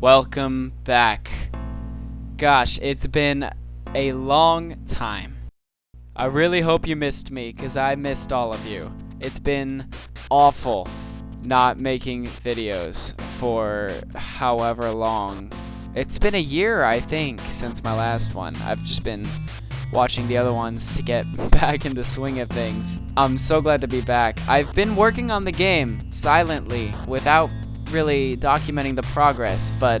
Welcome back. Gosh, it's been a long time. I really hope you missed me, because I missed all of you. It's been awful not making videos for however long. It's been a year, I think, since my last one. I've just been watching the other ones to get back in the swing of things. I'm so glad to be back. I've been working on the game silently without really documenting the progress, but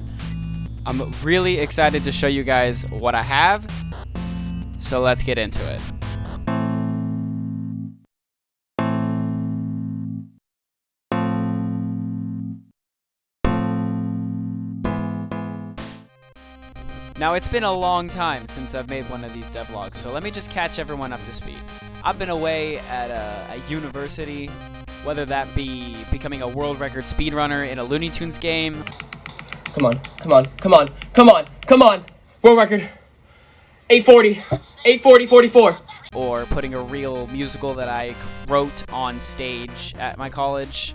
I'm really excited to show you guys what I have. So let's get into it. Now, it's been a long time since I've made one of these devlogs, so let me just catch everyone up to speed. I've been away at a university, whether that be becoming a world record speedrunner in a Looney Tunes game. Come on, come on, come on, come on, come on! World record! 840, 44. Or putting a real musical that I wrote on stage at my college.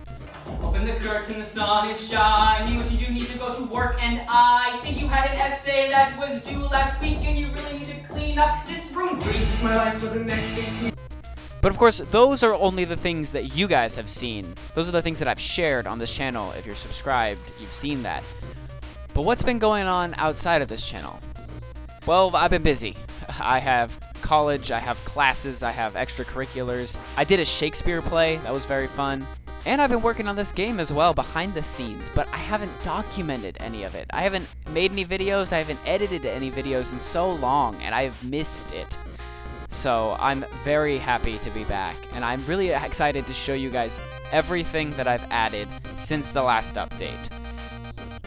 Open the curtain, the sun is shining. What you do need to go to work, and I think you had an essay that was due last week, and you really need to clean up this room. It's my life for the next 6 years. But of course, those are only the things that you guys have seen. Those are the things that I've shared on this channel. If you're subscribed, you've seen that. But what's been going on outside of this channel? Well, I've been busy. I have college, I have classes, I have extracurriculars. I did a Shakespeare play, that was very fun. And I've been working on this game as well, behind the scenes, but I haven't documented any of it. I haven't made any videos, I haven't edited any videos in so long, and I've missed it. So I'm very happy to be back, and I'm really excited to show you guys everything that I've added since the last update.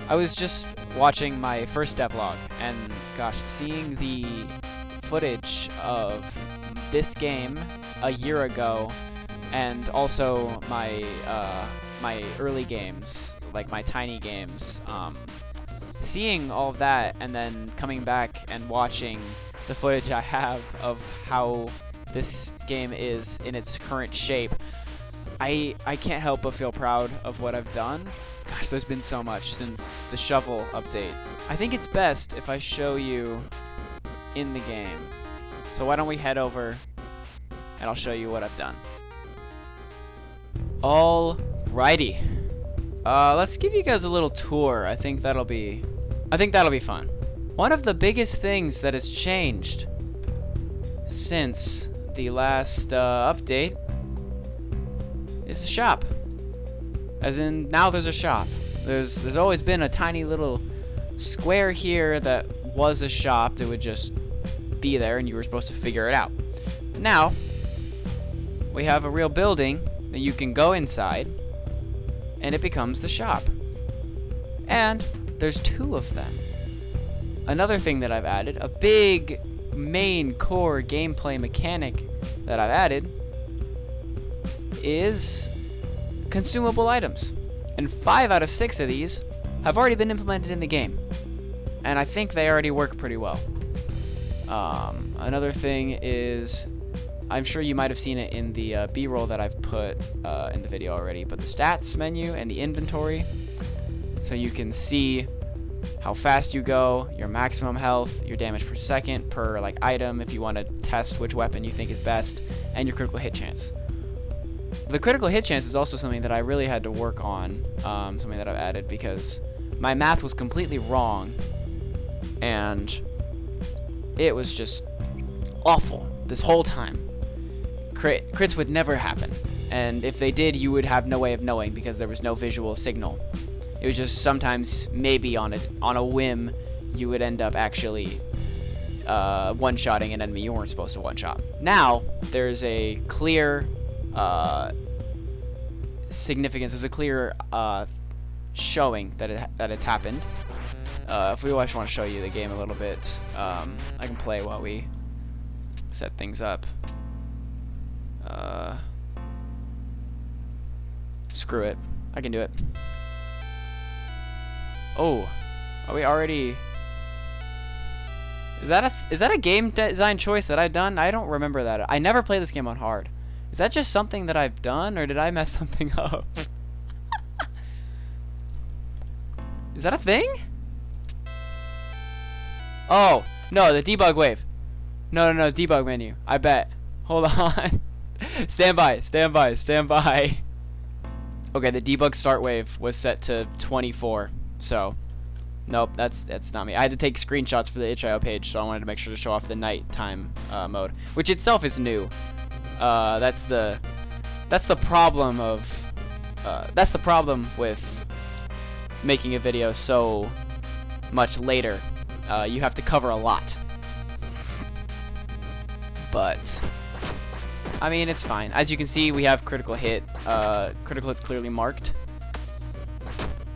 I was just watching my first devlog, and gosh, seeing the footage of this game a year ago, and also my my early games, like my tiny games, seeing all of that, and then coming back and watching the footage I have of how this game is in its current shape, I can't help but feel proud of what I've done. Gosh, there's been so much since the shovel update. I think it's best if I show you in the game. So why don't we head over and I'll show you what I've done. Alrighty. Let's give you guys a little tour. I think that'll be fun. One of the biggest things that has changed since the last update is the shop. As in, now there's a shop. There's always been a tiny little square here that was a shop that would just be there and you were supposed to figure it out. But now, we have a real building that you can go inside and it becomes the shop. And there's 2 of them. Another thing that I've added, a big main core gameplay mechanic that I've added, is consumable items. And 5 out of 6 of these have already been implemented in the game. And I think they already work pretty well. Another thing is, I'm sure you might have seen it in the B-roll that I've put in the video already, but the stats menu and the inventory, so you can see how fast you go, your maximum health, your damage per second per like item if you want to test which weapon you think is best, and your critical hit chance. The critical hit chance is also something that I really had to work on, something that I've added because my math was completely wrong and it was just awful this whole time. Crits would never happen, and if they did, you would have no way of knowing because there was no visual signal. It was just sometimes, maybe on a whim, you would end up actually one-shotting an enemy you weren't supposed to one-shot. Now, there's a clear significance. There's a clear showing that it's happened. If we just want to show you the game a little bit, I can play while we set things up. Screw it. I can do it. Oh, are we already? Is that a game design choice that I've done? I don't remember that. I never play this game on hard. Is that just something that I've done, or did I mess something up? Is that a thing? Oh, no, the debug wave. No, debug menu. I bet. Hold on. Stand by. Okay, the debug start wave was set to 24. So, nope, that's not me. I had to take screenshots for the itch.io page, so I wanted to make sure to show off the nighttime mode, which itself is new. That's the problem of that's the problem with making a video so much later. You have to cover a lot. But I mean, it's fine. As you can see, we have critical hit. Critical hit's clearly marked.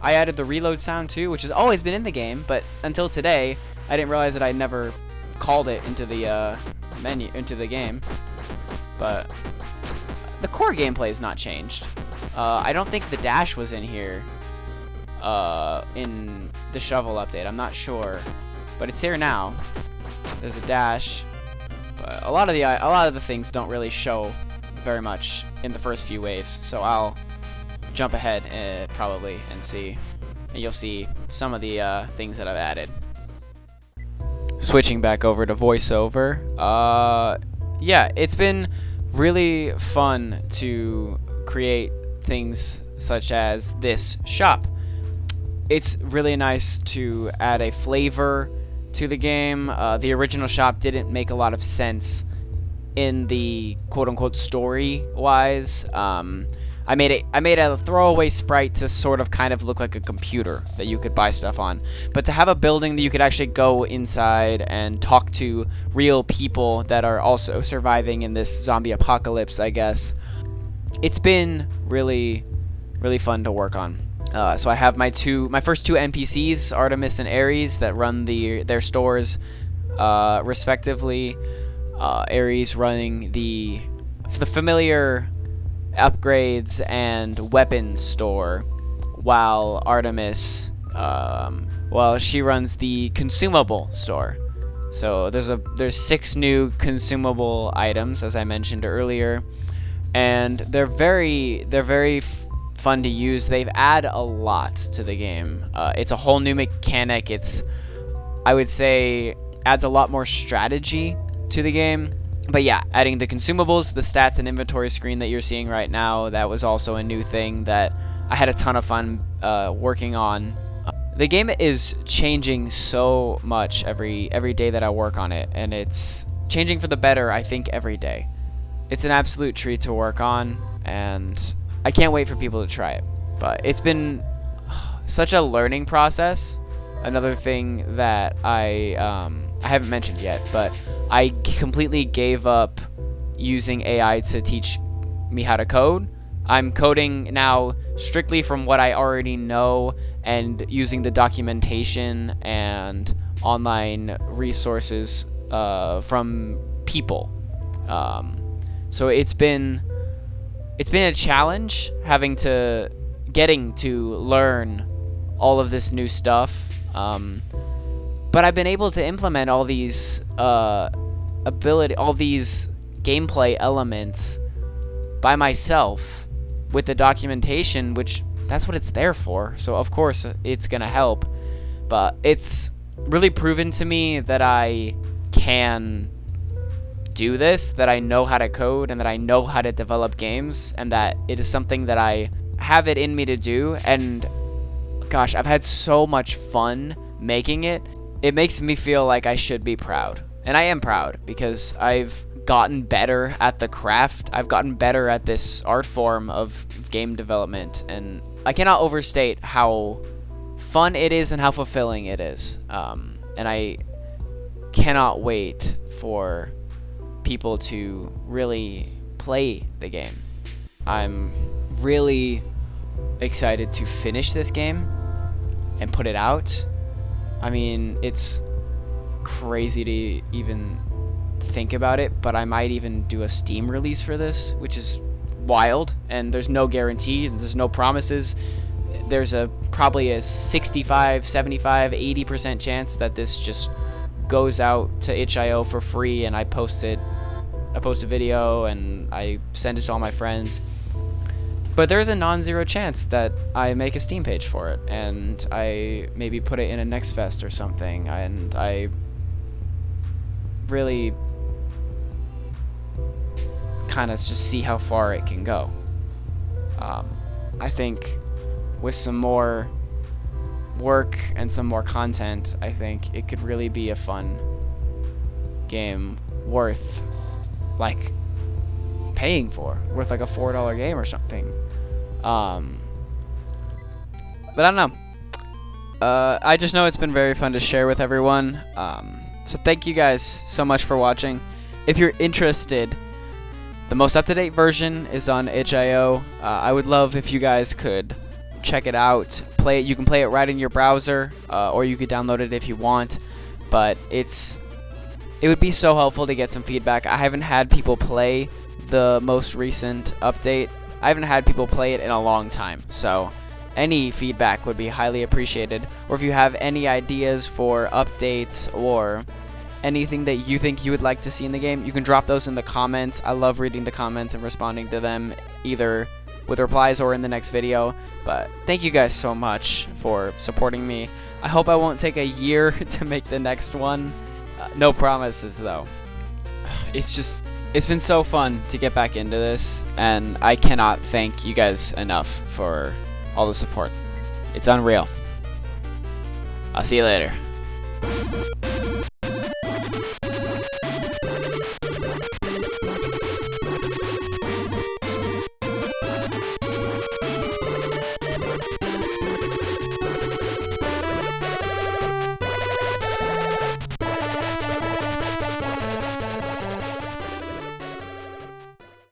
I added the reload sound too, which has always been in the game, but until today, I didn't realize that I never called it into the into the game. But the core gameplay has not changed. I don't think the dash was in here in the shovel update. I'm not sure, but it's here now. There's a dash. But a lot of the things don't really show very much in the first few waves, so I'll jump ahead probably and see, and you'll see some of the things that I've added. Switching back over to voiceover, yeah, it's been really fun to create things such as this shop. It's really nice to add a flavor to the game. The original shop didn't make a lot of sense in the quote-unquote story-wise. I made a throwaway sprite to sort of kind of look like a computer that you could buy stuff on, but to have a building that you could actually go inside and talk to real people that are also surviving in this zombie apocalypse, I guess, it's been really fun to work on. So I have my first two NPCs, Artemis and Ares, that run their stores respectively. Ares running the familiar upgrades and weapons store, while Artemis, she runs the consumable store. So there's 6 new consumable items, as I mentioned earlier, and they're very fun to use. They've added a lot to the game. It's a whole new mechanic. I would say, adds a lot more strategy to the game. But yeah, adding the consumables, the stats and inventory screen that you're seeing right now, that was also a new thing that I had a ton of fun working on. The game is changing so much every day that I work on it, and it's changing for the better, I think, every day. It's an absolute treat to work on, and I can't wait for people to try it. But it's been such a learning process. Another thing that I haven't mentioned yet, but I completely gave up using AI to teach me how to code. I'm coding now strictly from what I already know and using the documentation and online resources from people. So it's been a challenge getting to learn all of this new stuff. But I've been able to implement all these all these gameplay elements by myself with the documentation, which that's what it's there for. So of course it's gonna help. But it's really proven to me that I can do this, that I know how to code, and that I know how to develop games, and that it is something that I have it in me to do. And gosh, I've had so much fun making it. It makes me feel like I should be proud. And I am proud because I've gotten better at the craft. I've gotten better at this art form of game development, and I cannot overstate how fun it is and how fulfilling it is. And I cannot wait for people to really play the game. I'm really excited to finish this game and put it out. I mean, it's crazy to even think about it, but I might even do a Steam release for this, which is wild, and there's no guarantee, and there's no promises. There's probably a 65, 75, 80% chance that this just goes out to itch.io for free, and I post a video and I send it to all my friends. But there's a non-zero chance that I make a Steam page for it, and I maybe put it in a Next Fest or something, and I really kind of just see how far it can go. I think with some more work and some more content, I think it could really be a fun game worth like paying for, worth like a $4 game or something. But I don't know. I just know it's been very fun to share with everyone. So thank you guys so much for watching. If you're interested, the most up-to-date version is on itch.io. I would love if you guys could check it out. Play it. You can play it right in your browser, or you could download it if you want. But it would be so helpful to get some feedback. I haven't had people play the most recent update. I haven't had people play it in a long time. So any feedback would be highly appreciated. Or if you have any ideas for updates or anything that you think you would like to see in the game, you can drop those in the comments. I love reading the comments and responding to them, either with replies or in the next video. But thank you guys so much for supporting me. I hope I won't take a year to make the next one. No promises though. It's been so fun to get back into this, and I cannot thank you guys enough for all the support. It's unreal. I'll see you later.